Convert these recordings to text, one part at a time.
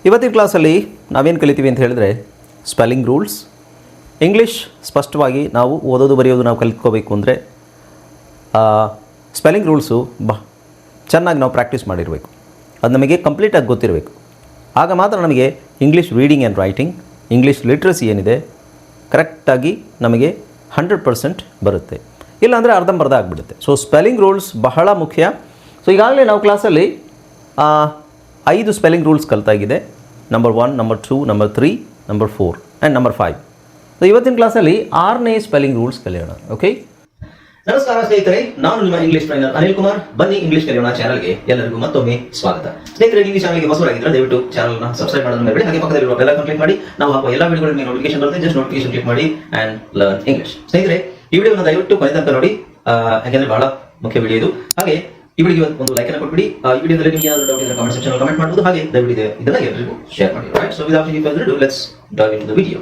ಇವತ್ತಿನ ಕ್ಲಾಸಲ್ಲಿ ನಾವೇನು ಕಲಿತೀವಿ ಅಂತ ಹೇಳಿದ್ರೆ ಸ್ಪೆಲ್ಲಿಂಗ್ ರೂಲ್ಸ್. ಇಂಗ್ಲೀಷ್ ಸ್ಪಷ್ಟವಾಗಿ ನಾವು ಓದೋದು ಬರೆಯೋದು ನಾವು ಕಲಿತ್ಕೋಬೇಕು ಅಂದರೆ ಸ್ಪೆಲ್ಲಿಂಗ್ ರೂಲ್ಸು ಚೆನ್ನಾಗಿ ನಾವು ಪ್ರಾಕ್ಟೀಸ್ ಮಾಡಿರಬೇಕು. ಅದು ನಮಗೆ ಕಂಪ್ಲೀಟಾಗಿ ಗೊತ್ತಿರಬೇಕು. ಆಗ ಮಾತ್ರ ನಮಗೆ English reading and writing, English literacy ಏನಿದೆ ಕರೆಕ್ಟಾಗಿ ನಮಗೆ 100% ಬರುತ್ತೆ. ಇಲ್ಲಾಂದರೆ ಅರ್ಧಂಬರ್ಧ ಆಗಿಬಿಡುತ್ತೆ. ಸೊ ಸ್ಪೆಲ್ಲಿಂಗ್ ರೂಲ್ಸ್ ಬಹಳ ಮುಖ್ಯ. ಸೊ ಈಗಾಗಲೇ ನಾವು ಕ್ಲಾಸಲ್ಲಿ 5 ಸ್ಪೆಲ್ಲಿಂಗ್ ರೂಲ್ಸ್ ಕಲಿತಾಗಿದೆ. Number 1, number 2, number 3, number 4 and number 5. So ಇವತ್ತಿನ ಕ್ಲಾಸಲ್ಲಿ 6ನೇ ಸ್ಪೆಲ್ಲಿಂಗ್ ರೂಲ್ಸ್ ಕಲಿಯೋಣ. ಓಕೆ, ನಮಸ್ಕಾರ ಸ್ನೇಹಿತರೆ, ನಾನು ನಿಮ್ಮ ಇಂಗ್ಲಿಷ್ ಟ್ರೈನರ್ ಅನಿಲ್ ಕುಮಾರ್. ಬನ್ನಿ ಇಂಗ್ಲಿಷ್ ಕಲಿಯೋಣ ಚಾನಲ್ಗೆ ಎಲ್ಲರಿಗೂ ಮತ್ತೊಮ್ಮೆ ಸ್ವಾಗತ. ಸ್ನೇಹಿತರೆ, ನೀವು ಈ ಚಾನಲ್ಗೆ ಹೊಸರಾಗಿದ್ದರೆ ದಯವಿಟ್ಟು ಚಾನಲ್ನ ಸಬ್ಸ್ಕ್ರೈಬ್ ಮಾಡೋದನ್ನ ಮರಿಬೇಡಿ. ಹಾಗೆ ಪಕ್ಕದಲ್ಲಿರುವ ಬೆಲ್ ಐಕಾನ್ ಕ್ಲಿಕ್ ಮಾಡಿ. ನಾವು ಹಾಕುವ ಎಲ್ಲ ವಿಡಿಯೋಗಳ ಮೇಲೆ ನೋಟಿಫಿಕೇಶನ್ ಬರುತ್ತೆ. ಜಸ್ಟ್ ನೋಟಿಫಿಕೇಶನ್ ಕ್ಲಿಕ್ ಮಾಡಿ ಆ್ಯಂಡ್ ಲರ್ನ್ ಇಂಗ್ಲಿಷ್. ಸ್ನೇಹಿತರೆ, ಈ ವಿಡಿಯೋನ ದಯವಿಟ್ಟು ಕೊನೆ ತನಕ ನೋಡಿ, ಯಾಕೆಂದ್ರೆ ಬಹಳ ಮುಖ್ಯ ವಿಡಿಯೋ ಇದು. ಹಾಗೆ ಈ ವಿಡಿಯೋಗೆ ಒಂದು ಲೈಕ್ ಅನ್ನು ಕೊಟ್ಬಿಡಿ. ಈ ವಿಡಿಯೋದಲ್ಲಿ ನಿಮಗೆ ಯಾವ್ದಾದ್ರು ಡೌಟ್ ಇದ್ದರೆ ಕಮೆಂಟ್ ಸೆಕ್ಷನ್ ಕಮೆಂಟ್ ಮಾಡಬಹುದು. ಹಾಗೆ ದಯವಿಟ್ಟು ಇದನ್ನ ಎಲ್ಲರಿಗೂ ಶೇರ್ ಮಾಡಿ. Right, so without any further do let's dive in the video.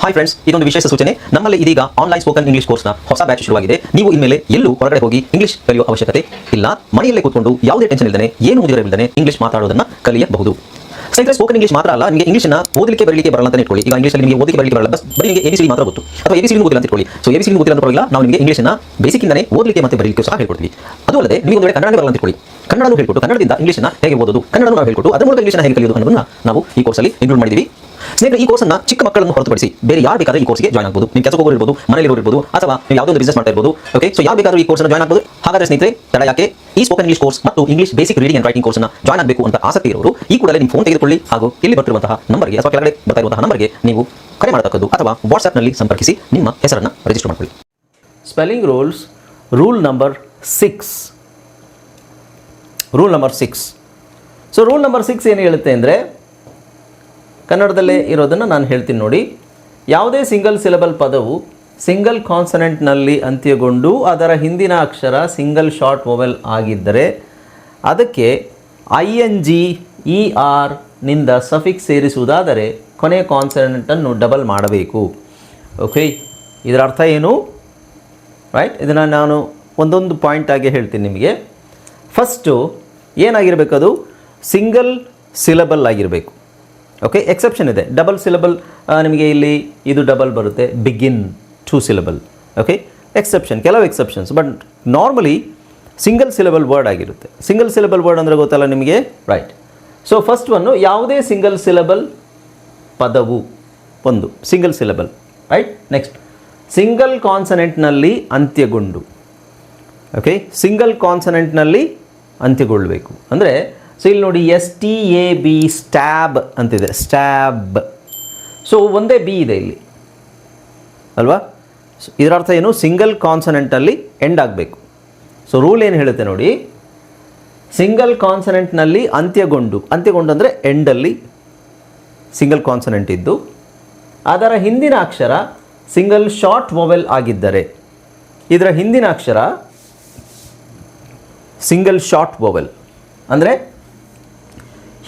Hi friends, ಇದೊಂದು ವಿಶೇಷ ಸೂಚನೆ. ನಮ್ಮಲ್ಲಿ ಇದೀಗ ಆನ್ಲೈನ್ ಸ್ಪೋಕನ್ ಇಂಗ್ಲಿಷ್ ಕೋರ್ಸ್ನ ಹೊಸ ಬ್ಯಾಚ್ ಶುರುವಾಗಿದೆ. ನೀವು ಇನ್ಮೇಲೆ ಎಲ್ಲೂ ಹೊರಗಡೆ ಹೋಗಿ ಇಂಗ್ಲಿಷ್ ಕಲಿಯುವ ಅವಶ್ಯಕತೆ ಇಲ್ಲ. ಮನೆಯಲ್ಲೇ ಕೂತ್ಕೊಂಡು ಯಾವುದೇ ಟೆನ್ಷನ್ ಇಲ್ಲದೆ, ಏನು ಮುಗಿದಿರಲಿಲ್ಲದೆ ಇಂಗ್ಲಿಷ್ ಮಾತಾಡೋದನ್ನ ಕಲಿಯಬಹುದು. ಸ್ನೇಹಿತರೆ, ಸ್ಪೋಕನ್ ಇಂಗ್ಲಿಷ್ ಮಾತ್ರ ಅಲ್ಲ, ನಿಮಗೆ ಇಂಗ್ಲಿಷ್ನ ಓದಲಿಕ್ಕೆ ಬರಲಿಕ್ಕೆ ಬರಲ್ಲ ಅಂತ ಇಟ್ಕೊಳ್ಳಿ. ಈಗ ಇಂಗ್ಲಿಷಲ್ಲಿ ನಿಮಗೆ ಓದಲಿಕ್ಕೆ ಬರಲಿಕ್ಕೆ ಬರಲ್ಲ, ಬರೀ ನಿಮಗೆ ABCD ಮಾತ್ರ ಗೊತ್ತು, ಅಥವಾ ABCD ಗೊತ್ತಿಲ್ಲ ಅಂತ ಇಟ್ಕೊಳ್ಳಿ. ಸೊ ABCD ಗೊತ್ತಿಲ್ಲ ಅಂತ ಪರವಾಗಿಲ್ಲ, ನಾವು ನಿಮಗೆ ಇಂಗ್ಲಿಷ್ನ ಬೇಸಿಕ್ಕಿಂದನೇ ಓದಲಿಕ್ಕೆ ಮತ್ತೆ ಬರಲಿಕ್ಕೆ ಸಹ ಹೇಳ್ಕೊಡ್ತೀವಿ. ಅದು ಅಲ್ಲದೆ ನೀವು ಒಂದು ವೇಳೆ ಕನ್ನಡ ಬರಲ್ಲ ಅಂತ ಇಟ್ಕೊಳ್ಳಿ, ಕನ್ನಡನೂ ಹೇಳ್ಕೊಟ್ಟು ಕನ್ನಡದಿಂದ ಇಂಗ್ಲಿಷ್ನ ಹೇಗೆ ಓದೋದು, ಕನ್ನಡನೂ ನಾವು ಹೇಳ್ಕೊಟ್ಟು ಅದರ ಮೂಲಕ ಇಂಗ್ಲಿಷ್ನ ಹೇಗೆ ಕಲಿಯೋದು ಅನ್ನೋದನ್ನ ನಾವು ಈ ಕೋರ್ಸಲ್ಲಿ ಇನ್ಕ್ಲೂಡ್ ಮಾಡಿದ್ದೀವಿ. ಸ್ನೇಹಿತರೆ, ಈ ಕೋರ್ಸ್ನ ಚಿಕ್ಕ ಮಕ್ಕಳನ್ನು ಹೊರತುಪಡಿಸಿ ಬೇರೆ ಯಾರು ಬೇಕಾದ್ರೆ ಈ ಕೋರ್ಸ್ಗೆ ಜಾಯ್ನ್ ಆಗಬಹುದು. ನೀವು ಕೆಲಸ ಹೋಗೋರು ಇರ್ಬೋದು, ಮನೆಯಲ್ಲಿ ಇರ್ಬೋದು, ಅಥವಾ ನೀವು ಯಾವುದೋ ಒಂದು ಬಿಸ್ನೆಸ್ ಮಾಡ್ತಾ ಇರ್ಬೋದು. ಓಕೆ, ಸೊ ಯಾರು ಬೇಕಾದ್ರೂ ಈ ಕೋರ್ಸ್ನ ಜಾಯ್ನ್ ಆಗಬಹುದು. ಹಾಗಾದ್ರೆ ಸ್ನೇಹಿತರೆ, ತಡ ಯಾಕೆ? ಈ ಸ್ಪೋಕನ್ ಇಂಗ್ಲಿಷ್ ಕೋರ್ಸ್ ಮತ್ತು English basic reading and writing ಕೋರ್ಸ್ನ ಜಾಯ್ನ್ ಆಗಬೇಕು ಅಂತ ಆಸಕ್ತಿ ಇರೋರು ಈ ಕೂಡಲೇ ನಿಮ್ಮ ಫೋನ್ ತೆಗೆದುಕೊಳ್ಳಿ, ಹಾಗೂ ಇಲ್ಲಿ ಬರ್ತಿರುವಂತಹ ನಂಬರ್ಗೆ ಅಥವಾ ಕೆಳಗಡೆ ಬರ್ತಾ ಇರುವಂತಹ ನಂಬರ್ಗೆ ನೀವು ಕರೆ ಮಾಡತಕ್ಕದ್ದು, ಅಥವಾ ವಾಟ್ಸ್ಆ್ಯಪ್ನಲ್ಲಿ ಸಂಪರ್ಕಿಸಿ ನಿಮ್ಮ ಹೆಸರನ್ನು ರಿಜಿಸ್ಟರ್ ಮಾಡಿಕೊಳ್ಳಿ. Spelling rules, rule number 6. Rule number 6. So rule number 6 ಏನು ಹೇಳುತ್ತೆ ಅಂದರೆ, ಕನ್ನಡದಲ್ಲೇ ಇರೋದನ್ನು ನಾನು ಹೇಳ್ತೀನಿ ನೋಡಿ. ಯಾವುದೇ ಸಿಂಗಲ್ ಸಿಲಬಲ್ ಪದವು ಸಿಂಗಲ್ ಕಾನ್ಸನೆಂಟ್ನಲ್ಲಿ ಅಂತ್ಯಗೊಂಡು ಅದರ ಹಿಂದಿನ ಅಕ್ಷರ ಸಿಂಗಲ್ ಶಾರ್ಟ್ ವೊವೆಲ್ ಆಗಿದ್ದರೆ ಅದಕ್ಕೆ ING ನಿಂದ ಸಫಿಕ್ಸ್ ಸೇರಿಸುವುದಾದರೆ ಕೊನೆಯ ಕಾನ್ಸನೆಂಟನ್ನು ಡಬಲ್ ಮಾಡಬೇಕು. ಓಕೆ, ಇದರ ಅರ್ಥ ಏನು? ರೈಟ್, ಇದನ್ನು ನಾನು ಒಂದೊಂದು ಪಾಯಿಂಟ್ ಆಗಿ ಹೇಳ್ತೀನಿ ನಿಮಗೆ. ಫಸ್ಟು ಏನಾಗಿರಬೇಕು, ಅದು ಸಿಂಗಲ್ ಸಿಲಬಲ್ ಆಗಿರಬೇಕು. ಓಕೆ, ಎಕ್ಸೆಪ್ಷನ್ ಇದೆ. ಡಬಲ್ ಸಿಲಬಲ್ ನಿಮಗೆ ಇಲ್ಲಿ ಇದು ಡಬಲ್ ಬರುತ್ತೆ, ಬಿಗಿನ್ 2 ಸಿಲಬಲ್. ಓಕೆ, ಎಕ್ಸೆಪ್ಷನ್, ಕೆಲವು exceptions, but normally single syllable word ಆಗಿರುತ್ತೆ. ಸಿಂಗಲ್ ಸಿಲಬಲ್ ವರ್ಡ್ ಅಂದರೆ ಗೊತ್ತಲ್ಲ ನಿಮಗೆ, ರೈಟ್. ಸೊ ಫಸ್ಟ್ ಒನ್ನು, ಯಾವುದೇ ಸಿಂಗಲ್ ಸಿಲಬಲ್ ಪದವು ಒಂದು single syllable, right. Next, single ಕಾನ್ಸನೆಂಟ್ನಲ್ಲಿ ಅಂತ್ಯಗೊಂಡು. ಓಕೆ, ಸಿಂಗಲ್ ಕಾನ್ಸನೆಂಟ್ನಲ್ಲಿ ಅಂತ್ಯಗೊಳ್ಳಬೇಕು ಅಂದರೆ, ಸೊ ಇಲ್ಲಿ ನೋಡಿ STAB, ಸ್ಟ್ಯಾಬ್ ಅಂತಿದೆ, ಸ್ಟ್ಯಾಬ್. ಸೊ ಒಂದೇ ಬಿ ಇದೆ ಇಲ್ಲಿ ಅಲ್ವಾ? ಇದರ ಅರ್ಥ ಏನು? ಸಿಂಗಲ್ ಕಾನ್ಸನೆಂಟಲ್ಲಿ ಎಂಡ್ ಆಗಬೇಕು. ಸೊ ರೂಲ್ ಏನು ಹೇಳುತ್ತೆ ನೋಡಿ, ಸಿಂಗಲ್ ಕಾನ್ಸನೆಂಟ್ನಲ್ಲಿ ಅಂತ್ಯಗೊಂಡು ಅಂದರೆ ಎಂಡಲ್ಲಿ ಸಿಂಗಲ್ ಕಾನ್ಸನೆಂಟ್ ಇದ್ದು ಅದರ ಹಿಂದಿನ ಅಕ್ಷರ ಸಿಂಗಲ್ ಶಾರ್ಟ್ ವೊವೆಲ್ ಆಗಿದ್ದರೆ, ಇದರ ಹಿಂದಿನ ಅಕ್ಷರ ಸಿಂಗಲ್ ಶಾರ್ಟ್ ವೊವೆಲ್ ಅಂದರೆ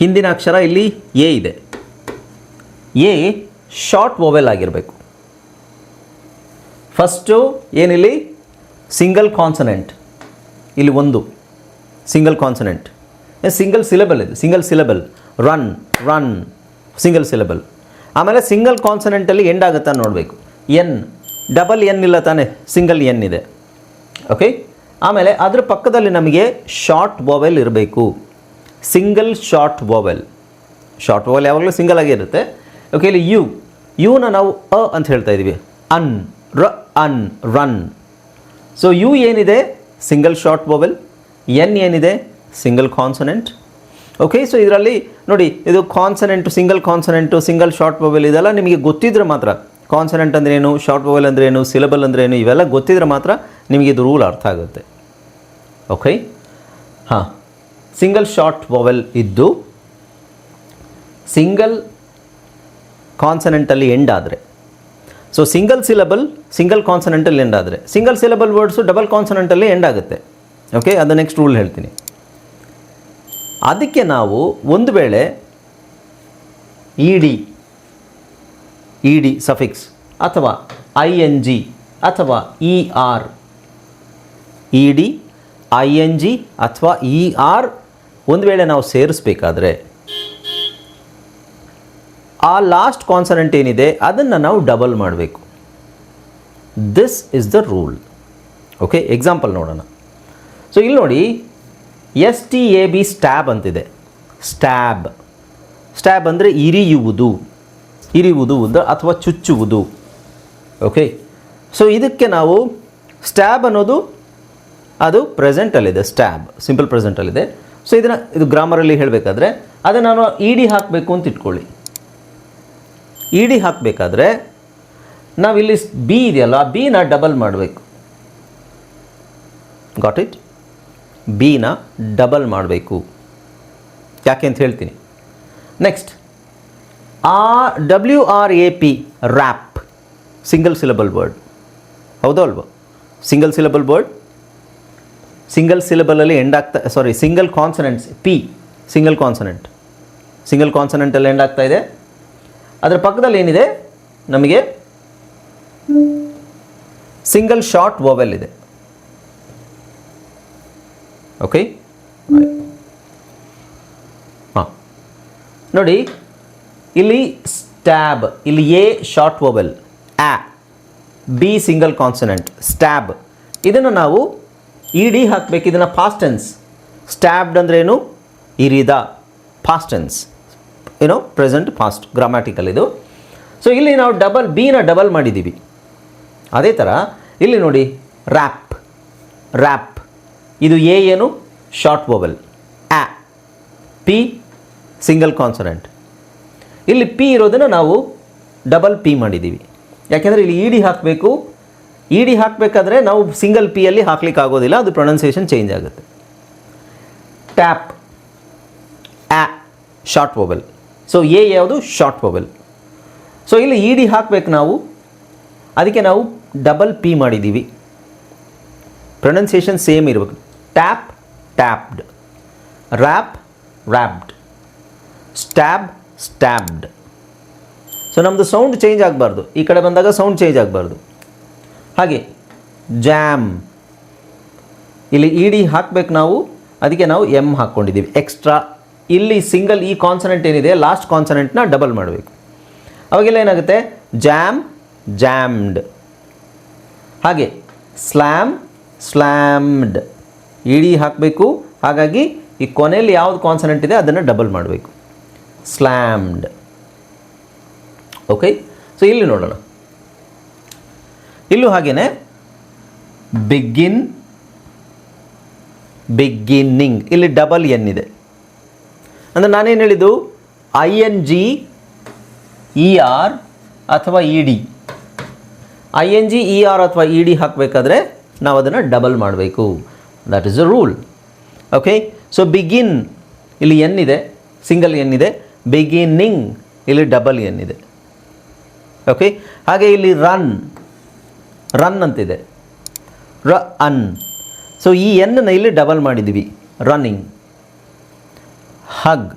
ಹಿಂದಿನ ಅಕ್ಷರ ಇಲ್ಲಿ ಎ ಇದೆ, ಎ ಶಾರ್ಟ್ ವೊವೆಲ್ ಆಗಿರಬೇಕು. ಫಸ್ಟು ಏನಿಲ್ಲಿ ಸಿಂಗಲ್ ಕಾನ್ಸನೆಂಟ್, ಇಲ್ಲಿ ಒಂದು ಸಿಂಗಲ್ ಕಾನ್ಸನೆಂಟ್, ಸಿಂಗಲ್ ಸಿಲೆಬಲ್ ಇದೆ, single syllable, run single syllable. ಆಮೇಲೆ ಸಿಂಗಲ್ ಕಾನ್ಸನೆಂಟಲ್ಲಿ ಎಂಡ್ ಆಗುತ್ತಾ ನೋಡಬೇಕು. ಎನ್, ಡಬಲ್ ಎನ್ ಇಲ್ಲ ತಾನೆ, ಸಿಂಗಲ್ ಎನ್ ಇದೆ. ಓಕೆ, ಆಮೇಲೆ ಅದ್ರ ಪಕ್ಕದಲ್ಲಿ ನಮಗೆ ಶಾರ್ಟ್ ವೊವೆಲ್ ಇರಬೇಕು, single short vowel. Short vowel ಯಾವಾಗಲೂ ಸಿಂಗಲ್ ಆಗಿರುತ್ತೆ. ಓಕೆ, ಇಲ್ಲಿ ಯುನ ನಾವು ಅಂತ ಹೇಳ್ತಾ ಇದ್ದೀವಿ, ರನ್. ಸೊ ಯು ಏನಿದೆ ಸಿಂಗಲ್ ಶಾರ್ಟ್ ವೊವೆಲ್, ಎನ್ ಏನಿದೆ ಸಿಂಗಲ್ ಕಾನ್ಸನೆಂಟ್. ಓಕೆ, ಸೊ ಇದರಲ್ಲಿ ನೋಡಿ, ಇದು ಕಾನ್ಸನೆಂಟು, ಸಿಂಗಲ್ ಶಾರ್ಟ್ ವೊವೆಲ್ ಇದೆಲ್ಲ ನಿಮಗೆ ಗೊತ್ತಿದ್ರೆ ಮಾತ್ರ, ಕಾನ್ಸನೆಂಟ್ ಅಂದ್ರೇನು, ಶಾರ್ಟ್ ವೊವೆಲ್ ಅಂದ್ರೇನು, ಸಿಲಬಲ್ ಅಂದ್ರೇನು, ಇವೆಲ್ಲ ಗೊತ್ತಿದ್ರೆ ಮಾತ್ರ ನಿಮಗೆ ಇದು ರೂಲ್ ಅರ್ಥ ಆಗುತ್ತೆ. ಓಕೆ, ಹಾಂ, ಸಿಂಗಲ್ ಶಾರ್ಟ್ ವೊವೆಲ್ ಇದ್ದು ಸಿಂಗಲ್ ಕಾನ್ಸನೆಂಟಲ್ಲಿ ಎಂಡ್ ಆದರೆ, ಸೊ ಸಿಂಗಲ್ ಸಿಲಬಲ್ ಸಿಂಗಲ್ ಕಾನ್ಸನೆಂಟಲ್ಲಿ ಎಂಡ್ ಆದರೆ, ಸಿಂಗಲ್ ಸಿಲಬಲ್ ವರ್ಡ್ಸು ಡಬಲ್ ಕಾನ್ಸನೆಂಟಲ್ಲಿ ಎಂಡ್ ಆಗುತ್ತೆ. ಓಕೆ, ಅದು ನೆಕ್ಸ್ಟ್ ರೂಲ್ ಹೇಳ್ತೀನಿ. ಅದಕ್ಕೆ ನಾವು ಒಂದು ವೇಳೆ ಇಡಿ ಸಫಿಕ್ಸ್ ಅಥವಾ ING ಅಥವಾ ED, ING ಅಥವಾ ER ಒಂದು ವೇಳೆ ನಾವು ಸೇರಿಸ್ಬೇಕಾದ್ರೆ ಆ ಲಾಸ್ಟ್ ಕಾನ್ಸನೆಂಟ್ ಏನಿದೆ ಅದನ್ನು ನಾವು ಡಬಲ್ ಮಾಡಬೇಕು. This is the rule. Okay, example ನೋಡೋಣ. ಸೊ ಇಲ್ಲಿ ನೋಡಿ, STAB ಸ್ಟ್ಯಾಬ್ ಅಂತಿದೆ. ಸ್ಟ್ಯಾಬ್ ಸ್ಟ್ಯಾಬ್ ಅಂದರೆ ಇರಿಯುವುದು, ಇರಿಯುವುದು ಅಥವಾ ಚುಚ್ಚುವುದು. ಓಕೆ, ಸೊ ಇದಕ್ಕೆ ನಾವು ಸ್ಟ್ಯಾಬ್ ಅನ್ನೋದು ಅದು ಪ್ರೆಸೆಂಟಲ್ಲಿದೆ, ಸ್ಟ್ಯಾಬ್ ಸಿಂಪಲ್ ಪ್ರೆಸೆಂಟಲ್ಲಿದೆ. ಸೊ ಇದು ಗ್ರಾಮರಲ್ಲಿ ಹೇಳಬೇಕಾದ್ರೆ ಅದನ್ನು ನಾನು ED ಹಾಕಬೇಕು ಅಂತ ಇಟ್ಕೊಳ್ಳಿ. ED ಹಾಕಬೇಕಾದ್ರೆ ನಾವಿಲ್ಲಿ ಬಿ ಇದೆಯಲ್ಲ, ಆ ಬಿನ ಡಬಲ್ ಮಾಡಬೇಕು. Got it? ಬಿನ ಡಬಲ್ ಮಾಡಬೇಕು. ಯಾಕೆ ಅಂತ ಹೇಳ್ತೀನಿ. Next WRAP wrap, single syllable word. ಹೌದೋ ಅಲ್ವೋ? ಸಿಂಗಲ್ ಸಿಲಬಲ್ ವರ್ಡ್, ಸಿಂಗಲ್ ಸಿಲಬಲಲ್ಲಿ ಎಂಡ್ ಆಗ್ತಾ, sorry single consonants, P single consonant, single ಕಾನ್ಸನೆಂಟಲ್ಲಿ ಎಂಡ್ ಆಗ್ತಾ ಇದೆ. ಅದರ ಪಕ್ಕದಲ್ಲಿ ಏನಿದೆ ನಮಗೆ ಸಿಂಗಲ್ ಶಾರ್ಟ್ ವೊವೆಲ್ ಇದೆ. ಓಕೆ, ಹಾಂ ನೋಡಿ, ಇಲ್ಲಿ ಸ್ಟ್ಯಾಬ್, ಇಲ್ಲಿ ಎ ಶಾರ್ಟ್ ವೊವೆಲ್, ಆ, ಬಿ ಸಿಂಗಲ್ ಕಾನ್ಸನೆಂಟ್, ಸ್ಟ್ಯಾಬ್. ಇದನ್ನು ನಾವು ED ಹಾಕಬೇಕು. ಇದನ್ನು ಪಾಸ್ಟ್ ಟೆನ್ಸ್. ಸ್ಟ್ಯಾಬ್ಡ್ ಅಂದ್ರೇನು? ಇರಿದ. ಪಾಸ್ಟ್ ಟೆನ್ಸ್, ಏನೋ ಪ್ರೆಸೆಂಟ್ ಪಾಸ್ಟ್, ಗ್ರಾಮ್ಯಾಟಿಕಲ್ ಇದು. ಸೊ ಇಲ್ಲಿ ನಾವು ಡಬಲ್, ಬಿನ ಡಬಲ್ ಮಾಡಿದ್ದೀವಿ. ಅದೇ ಥರ ಇಲ್ಲಿ ನೋಡಿ, ರ್ಯಾಪ್, ರ್ಯಾಪ್. ಇದು ಎ ಏನು? ಶಾರ್ಟ್ ವೊವೆಲ್, ಆ, ಪಿ ಸಿಂಗಲ್ ಕಾನ್ಸನೆಂಟ್. ಇಲ್ಲಿ ಪಿ ಇರೋದನ್ನು ನಾವು ಡಬಲ್ ಪಿ ಮಾಡಿದ್ದೀವಿ. ಯಾಕೆಂದರೆ ಇಲ್ಲಿ ED ಹಾಕಬೇಕು. ED ಹಾಕಬೇಕಾದ್ರೆ ನಾವು ಸಿಂಗಲ್ ಪಿಯಲ್ಲಿ ಹಾಕ್ಲಿಕ್ಕೆ ಆಗೋದಿಲ್ಲ, ಅದು ಪ್ರೊನೌನ್ಸಿಯೇಷನ್ ಚೇಂಜ್ ಆಗುತ್ತೆ. ಟ್ಯಾಪ್, ಆ ಶಾರ್ಟ್ ವೊವೆಲ್. ಸೊ ಎ ಯಾವುದು? Short vowel. ಸೊ ಇಲ್ಲಿ ED ಹಾಕಬೇಕು ನಾವು, ಅದಕ್ಕೆ ನಾವು ಡಬಲ್ ಪಿ ಮಾಡಿದ್ದೀವಿ. ಪ್ರೊನೌನ್ಸಿಯೇಷನ್ ಸೇಮ್ ಇರಬೇಕು. Tap, tapped. Wrap, wrapped. Stab, stabbed. So ನಮ್ಮದು ಸೌಂಡ್ ಚೇಂಜ್ ಆಗಬಾರ್ದು. ಈ ಕಡೆ ಬಂದಾಗ ಸೌಂಡ್ ಚೇಂಜ್ ಆಗಬಾರ್ದು. ಹಾಗೆ ಜಾಮ್, ಇಲ್ಲಿ ED ಹಾಕಬೇಕು ನಾವು, ಅದಕ್ಕೆ ನಾವು M ಹಾಕ್ಕೊಂಡಿದ್ದೀವಿ ಎಕ್ಸ್ಟ್ರಾ. ಇಲ್ಲಿ ಸಿಂಗಲ್ ಈ ಕಾನ್ಸನೆಂಟ್ ಏನಿದೆ, ಲಾಸ್ಟ್ ಕಾನ್ಸನೆಂಟ್ನ ಡಬಲ್ ಮಾಡಬೇಕು. ಅವಾಗೆಲ್ಲ ಏನಾಗುತ್ತೆ? Jam, jammed. ಹಾಗೆ ಸ್ಲ್ಯಾಮ್, ಸ್ಲ್ಯಾಮ್ಡ್. ED ಹಾಕಬೇಕು, ಹಾಗಾಗಿ ಈ ಕೊನೆಯಲ್ಲಿ ಯಾವುದು ಕಾನ್ಸನೆಂಟ್ ಇದೆ ಅದನ್ನು ಡಬಲ್ ಮಾಡಬೇಕು. ಸ್ಲ್ಯಾಮ್ಡ್. ಓಕೆ, ಸೊ ಇಲ್ಲಿ ನೋಡೋಣ. ಇಲ್ಲೂ ಹಾಗೇನೆ ಬಿಗಿನ್, ಬಿಗಿನ್ನಿಂಗ್. ಇಲ್ಲಿ ಡಬಲ್ ಎನ್ ಇದೆ. ಅಂದರೆ ನಾನೇನು ಹೇಳಿದ್ದು, ING ER ಅಥವಾ ED. ING ER ಅಥವಾ ED ಹಾಕಬೇಕಾದ್ರೆ ನಾವು ಅದನ್ನು ಡಬಲ್ ಮಾಡಬೇಕು. That is a rule. Okay, so begin ಇಲ್ಲಿ ಎನ್ ಇದೆ, ಸಿಂಗಲ್ ಎನ್ ಇದೆ. ಬಿಗಿನ್ನಿಂಗ್ ಇಲ್ಲಿ ಡಬಲ್ ಎನ್ ಇದೆ. ಓಕೆ, ಹಾಗೆ ಇಲ್ಲಿ ರನ್, ರನ್ ಅಂತಿದೆ, ಅನ್. ಸೊ ಈ ಎನ್ನ ಇಲ್ಲಿ ಡಬಲ್ ಮಾಡಿದ್ದೀವಿ, ರನ್ನಿಂಗ್. ಹಗ್,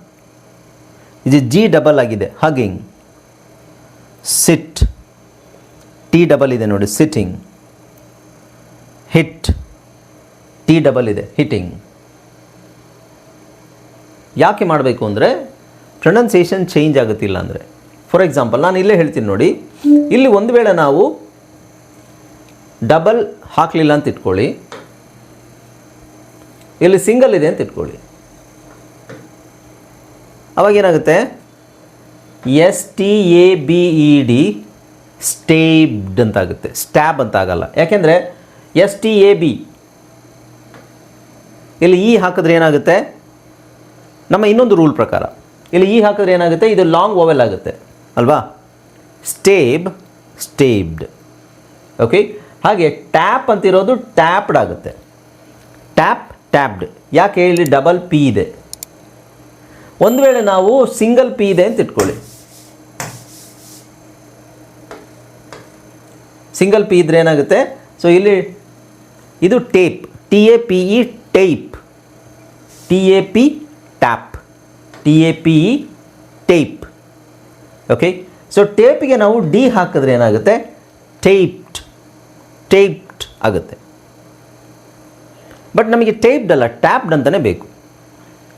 ಇದು G ಡಬಲ್ ಆಗಿದೆ, ಹಗ್ಗಿಂಗ್. ಸಿಟ್, T ಡಬಲ್ ಇದೆ ನೋಡಿ, ಸಿಟ್ಟಿಂಗ್. ಹಿಟ್, T ಡಬಲ್ ಇದೆ, ಹಿಟ್ಟಿಂಗ್. ಯಾಕೆ ಮಾಡಬೇಕು ಅಂದರೆ ಪ್ರೊನೌನ್ಸಿಯೇಷನ್ ಚೇಂಜ್ ಆಗುತ್ತಿಲ್ಲ ಅಂದರೆ. ಫಾರ್ ಎಕ್ಸಾಂಪಲ್ ನಾನು ಇಲ್ಲೇ ಹೇಳ್ತೀನಿ ನೋಡಿ, ಇಲ್ಲಿ ಒಂದು ವೇಳೆ ನಾವು ಡಬಲ್ ಹಾಕಲಿಲ್ಲ ಅಂತ ಇಟ್ಕೊಳ್ಳಿ, ಇಲ್ಲಿ ಸಿಂಗಲ್ ಇದೆ ಅಂತ ಇಟ್ಕೊಳ್ಳಿ, ಅವಾಗೇನಾಗುತ್ತೆ? STABED ಸ್ಟೇಬ್ಡ್ ಅಂತಾಗುತ್ತೆ, ಸ್ಟ್ಯಾಬ್ ಅಂತ ಆಗಲ್ಲ. ಯಾಕೆಂದರೆ STAB ಇಲ್ಲಿ E ಹಾಕಿದ್ರೆ ಏನಾಗುತ್ತೆ? ನಮ್ಮ ಇನ್ನೊಂದು ರೂಲ್ ಪ್ರಕಾರ ಇಲ್ಲಿ E ಹಾಕಿದ್ರೆ ಏನಾಗುತ್ತೆ? ಇದು ಲಾಂಗ್ ವೊವೆಲ್ ಆಗುತ್ತೆ ಅಲ್ವಾ? ಸ್ಟೇಬ್, ಸ್ಟೇಬ್ಡ್. ಓಕೆ, ಹಾಗೆ ಟ್ಯಾಪ್ ಅಂತಿರೋದು ಟ್ಯಾಪ್ಡ್ ಆಗುತ್ತೆ. Tap, tapped. ಯಾಕೆ? ಇಲ್ಲಿ ಡಬಲ್ ಪಿ ಇದೆ. ಒಂದು ವೇಳೆ ನಾವು ಸಿಂಗಲ್ ಪಿ ಇದೆ ಅಂತ ಇಟ್ಕೊಳ್ಳಿ, ಸಿಂಗಲ್ ಪಿ ಇದ್ರೆ ಏನಾಗುತ್ತೆ? ಸೊ ಇಲ್ಲಿ ಇದು tape, TAPE tape, TAP tap, TAPE tape. Okay, so ಟೇಪಿಗೆ ನಾವು D ಹಾಕಿದ್ರೆ ಏನಾಗುತ್ತೆ? ಟೇಪ್ಡ್, ಟೇಪ್ಡ್ ಆಗುತ್ತೆ. ಬಟ್ ನಮಗೆ ಟೇಪ್ಡ್ ಅಲ್ಲ, ಟ್ಯಾಪ್ಡ್ ಅಂತಲೇ ಬೇಕು.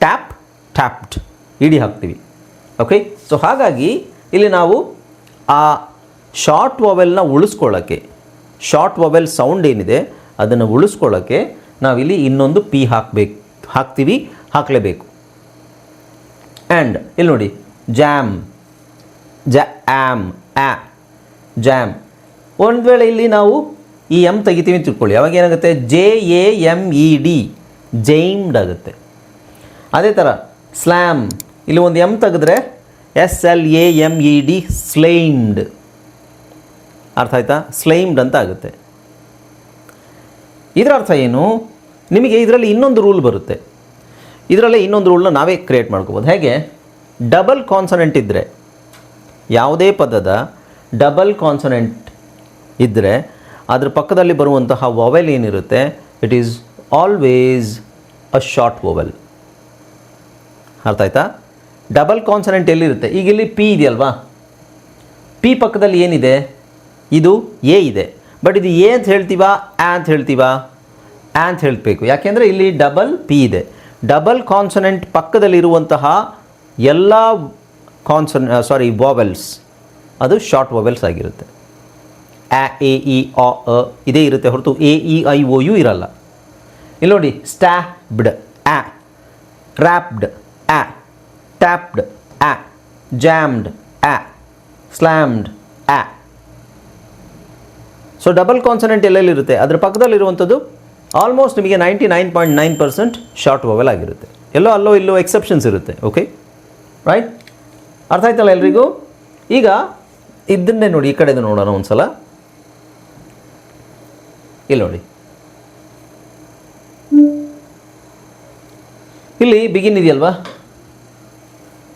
ಟ್ಯಾಪ್, ಟ್ಯಾಪ್ಡ್, ED ಹಾಕ್ತೀವಿ. ಓಕೆ, ಸೊ ಹಾಗಾಗಿ ಇಲ್ಲಿ ನಾವು ಆ ಶಾರ್ಟ್ ವಾವೆಲ್ನ ಉಳಿಸ್ಕೊಳ್ಳೋಕ್ಕೆ, ಶಾರ್ಟ್ ವಾವೆಲ್ ಸೌಂಡ್ ಏನಿದೆ ಅದನ್ನು ಉಳಿಸ್ಕೊಳ್ಳೋಕ್ಕೆ ನಾವಿಲ್ಲಿ ಇನ್ನೊಂದು ಪಿ ಹಾಕಲೇಬೇಕು. ಆ್ಯಂಡ್ ಇಲ್ಲಿ ನೋಡಿ ಜಾಮ್, ಆಮ್, ಜಾಮ್. ಒಂದು ವೇಳೆ ಇಲ್ಲಿ ನಾವು ಈ ಎಮ್ ತೆಗಿತೀವಿ ಅಂತ ತಿಳ್ಕೊಳ್ಳಿ, ಅವಾಗ ಏನಾಗುತ್ತೆ JAMED, ಜೈಮ್ಡ್ ಆಗುತ್ತೆ. ಅದೇ ಥರ ಸ್ಲ್ಯಾಮ್, ಇಲ್ಲಿ ಒಂದು ಎಮ್ ತೆಗೆದ್ರೆ SLAMED, ಸ್ಲೈಮ್ಡ್. ಅರ್ಥ ಆಯ್ತಾ? ಸ್ಲೈಮ್ಡ್ ಅಂತ ಆಗುತ್ತೆ. ಇದರ ಅರ್ಥ ಏನು? ನಿಮಗೆ ಇದರಲ್ಲಿ ಇನ್ನೊಂದು ರೂಲ್ ಬರುತ್ತೆ. ಇದರಲ್ಲೇ ಇನ್ನೊಂದು ರೂಲ್ನ ನಾವೇ ಕ್ರಿಯೇಟ್ ಮಾಡ್ಕೋಬೋದು. ಹೇಗೆ? ಡಬಲ್ ಕಾನ್ಸನೆಂಟ್ ಇದ್ದರೆ, ಯಾವುದೇ ಪದದ ಡಬಲ್ ಕಾನ್ಸನೆಂಟ್ ಇದ್ದರೆ ಅದರ ಪಕ್ಕದಲ್ಲಿ ಬರುವಂತಹ ವಾವೆಲ್ ಏನಿರುತ್ತೆ, it is always a short vowel. ಅರ್ಥ ಆಯ್ತಾ? ಡಬಲ್ ಕಾನ್ಸನೆಂಟ್ ಎಲ್ಲಿರುತ್ತೆ? ಈಗ ಇಲ್ಲಿ ಪಿ ಇದೆಯಲ್ವಾ, ಪಿ ಪಕ್ಕದಲ್ಲಿ ಏನಿದೆ? ಇದು ಎ ಇದೆ. ಬಟ್ ಇದು ಎ ಅಂತ ಹೇಳ್ತೀವಾ, ಅಂತ ಹೇಳ್ತೀವಾ? ಅಂತ ಹೇಳಬೇಕು. ಯಾಕೆಂದರೆ ಇಲ್ಲಿ ಡಬಲ್ ಪಿ ಇದೆ. ಡಬಲ್ ಕಾನ್ಸನೆಂಟ್ ಪಕ್ಕದಲ್ಲಿರುವಂತಹ ಎಲ್ಲ ವಾವೆಲ್ಸ್ ಅದು ಶಾರ್ಟ್ ವಾವೆಲ್ಸ್ ಆಗಿರುತ್ತೆ. ಎ ಇ ಅ ಇದೇ ಇರುತ್ತೆ ಹೊರತು AEIOU ಇರಲ್ಲ. ಇಲ್ಲಿ ನೋಡಿ, stabbed, wrapped, tapped, jammed, slammed, so double consonant ಎಲ್ಲೆಲ್ಲಿರುತ್ತೆ ಅದರ ಪಕ್ಕದಲ್ಲಿರುವಂಥದ್ದು ಆಲ್ಮೋಸ್ಟ್ ನಿಮಗೆ 99.9% ಶಾರ್ಟ್ ವಾವೆಲ್ ಆಗಿರುತ್ತೆ. ಅಲ್ಲೋ ಇಲ್ಲೋ ಎಕ್ಸೆಪ್ಷನ್ಸ್ ಇರುತ್ತೆ. Okay, right? ಅರ್ಥ ಆಯ್ತಲ್ಲ ಎಲ್ರಿಗೂ? ಈಗ ಇದನ್ನೇ ನೋಡಿ, ಈ ಕಡೆದು ನೋಡೋಣ ಒಂದು ಸಲ. ಇಲ್ಲಿ ನೋಡಿ, ಇಲ್ಲಿ ಬಿಗಿನ್ ಇದೆಯಲ್ವಾ,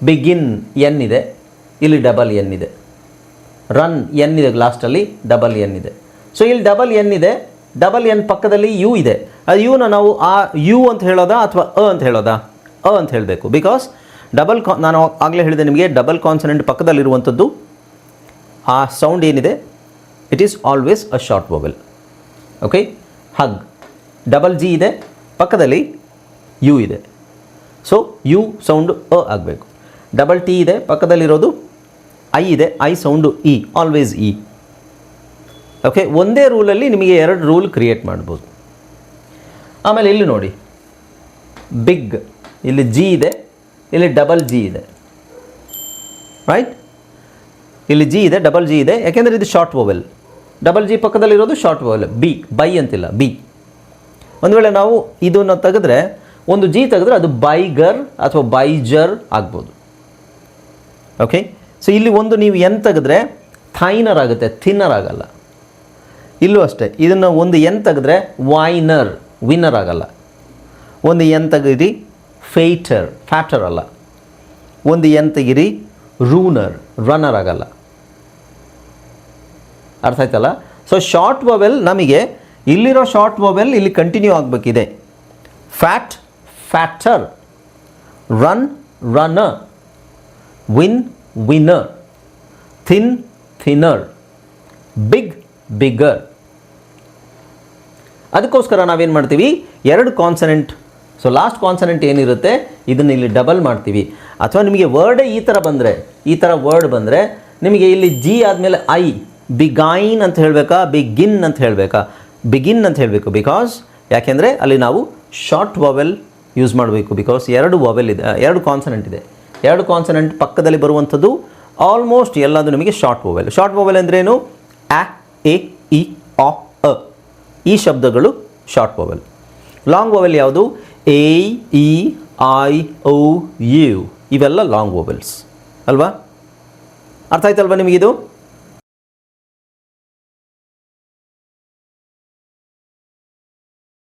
ಬಿಗಿನ್ ಎನ್ ಇದೆ, ಇಲ್ಲಿ ಡಬಲ್ ಎನ್ ಇದೆ. ರನ್ ಎನ್ ಇದೆ, ಲಾಸ್ಟಲ್ಲಿ ಡಬಲ್ ಎನ್ ಇದೆ. ಸೊ ಇಲ್ಲಿ ಡಬಲ್ ಎನ್ ಇದೆ, ಡಬಲ್ ಎನ್ ಪಕ್ಕದಲ್ಲಿ ಯು ಇದೆ. ಅದು ಯುನ ನಾವು ಆ ಯು ಅಂತ ಹೇಳೋದಾ ಅಥವಾ ಅಂತ ಹೇಳೋದಾ? ಅಂತ ಹೇಳಬೇಕು. ಬಿಕಾಸ್ ನಾನು ಆಗಲೇ ಹೇಳಿದೆ ನಿಮಗೆ, ಡಬಲ್ ಕಾನ್ಸನೆಂಟ್ ಪಕ್ಕದಲ್ಲಿರುವಂಥದ್ದು ಆ ಸೌಂಡ್ ಏನಿದೆ, it is always a short vowel. Okay, hug, double G ಇದೆ, ಪಕ್ಕದಲ್ಲಿ ಯು ಇದೆ. ಸೊ ಯು ಸೌಂಡು ಆಗಬೇಕು. ಡಬಲ್ ಟಿ ಇದೆ, ಪಕ್ಕದಲ್ಲಿರೋದು ಐ ಇದೆ, I sound E, always E. Okay, ಒಂದೇ ರೂಲಲ್ಲಿ ನಿಮಗೆ 2 ರೂಲ್ ಕ್ರಿಯೇಟ್ ಮಾಡ್ಬೋದು. ಆಮೇಲೆ ಇಲ್ಲಿ ನೋಡಿ, ಬಿಗ್, ಇಲ್ಲಿ ಜಿ ಇದೆ, ಇಲ್ಲಿ ಡಬಲ್ ಜಿ ಇದೆ. ರೈಟ್? ಇಲ್ಲಿ ಜಿ ಇದೆ, ಡಬಲ್ ಜಿ ಇದೆ, ಯಾಕೆಂದರೆ ಇದು ಶಾರ್ಟ್ ವಾವೆಲ್. ಡಬಲ್ ಜಿ ಪಕ್ಕದಲ್ಲಿರೋದು ಶಾರ್ಟ್ ವಾವೆಲ್. ಬೈ ಅಂತಿಲ್ಲ, ಬಿ. ಒಂದು ವೇಳೆ ನಾವು ಇದನ್ನು ತೆಗೆದ್ರೆ, ಒಂದು ಜಿ ತೆಗೆದ್ರೆ ಅದು ಬೈಗರ್ ಅಥವಾ ಬೈಜರ್ ಆಗ್ಬೋದು. ಓಕೆ, ಸೊ ಇಲ್ಲಿ ಒಂದು ನೀವು ಎನ್ ತೆಗೆದ್ರೆ ಥೈನರ್ ಆಗುತ್ತೆ, ಥಿನ್ನರ್ ಆಗಲ್ಲ. ಇಲ್ಲೂ ಅಷ್ಟೇ, ಇದನ್ನು ಒಂದು ಎನ್ ತೆಗೆದ್ರೆ ವೈನರ್, ವಿನ್ನರ್ ಆಗಲ್ಲ. ಒಂದು ಎನ್ ತೆಗೀರಿ ಫ್ಯಾಕ್ಟರ್ ಅಲ್ಲ. ಒಂದು ಎನ್ ತೆಗೀರಿ ರೂನರ್, ರನ್ನರ್ ಆಗಲ್ಲ. ಅರ್ಥ ಆಯ್ತಲ್ಲ? ಸೊ ಶಾರ್ಟ್ ವಾವೆಲ್ ನಮಗೆ ಇಲ್ಲಿರೋ ಶಾರ್ಟ್ ವಾವೆಲ್ ಇಲ್ಲಿ ಕಂಟಿನ್ಯೂ ಆಗಬೇಕಿದೆ. Factor, run, runner, winner, thinner, bigger. ಅದಕ್ಕೋಸ್ಕರ ನಾವೇನು ಮಾಡ್ತೀವಿ, 2 ಕಾನ್ಸನೆಂಟ್. ಸೊ ಲಾಸ್ಟ್ ಕಾನ್ಸನೆಂಟ್ ಏನಿರುತ್ತೆ ಇದನ್ನು ಇಲ್ಲಿ ಡಬಲ್ ಮಾಡ್ತೀವಿ. ಅಥವಾ ನಿಮಗೆ ವರ್ಡೇ ಈ ಥರ ಬಂದರೆ, ಈ ಥರ ವರ್ಡ್ ಬಂದರೆ ನಿಮಗೆ ಇಲ್ಲಿ ಜಿ ಆದಮೇಲೆ ಐ, ಬಿಗೈನ್ ಅಂತ ಹೇಳಬೇಕಾ, ಬಿಗಿನ್ ಅಂತ ಹೇಳಬೇಕಾ? ಬಿಗಿನ್ ಅಂತ ಹೇಳಬೇಕು. ಬಿಕಾಸ್ ಯಾಕೆಂದರೆ ಅಲ್ಲಿ ನಾವು ಶಾರ್ಟ್ ವಾವೆಲ್ ಯೂಸ್ ಮಾಡಬೇಕು. ಬಿಕಾಸ್ 2 ವಾವೆಲ್ ಇದೆ, 2 ಕಾನ್ಸನೆಂಟ್ ಇದೆ. 2 ಕಾನ್ಸನೆಂಟ್ ಪಕ್ಕದಲ್ಲಿ ಬರುವಂಥದ್ದು ಆಲ್ಮೋಸ್ಟ್ ಎಲ್ಲದು ನಿಮಗೆ ಶಾರ್ಟ್ ವಾವೆಲ್. ಶಾರ್ಟ್ ವಾವೆಲ್ ಅಂದ್ರೇನು? ಎ ಇ ಅ ಈ ಶಬ್ದಗಳು ಶಾರ್ಟ್ ವಾವೆಲ್. ಲಾಂಗ್ ವಾವೆಲ್ ಯಾವುದು? AEIOU ಇವೆಲ್ಲ ಲಾಂಗ್ ವಾವೆಲ್ಸ್ ಅಲ್ವಾ? ಅರ್ಥ ಆಯ್ತಲ್ವಾ ನಿಮಗಿದು?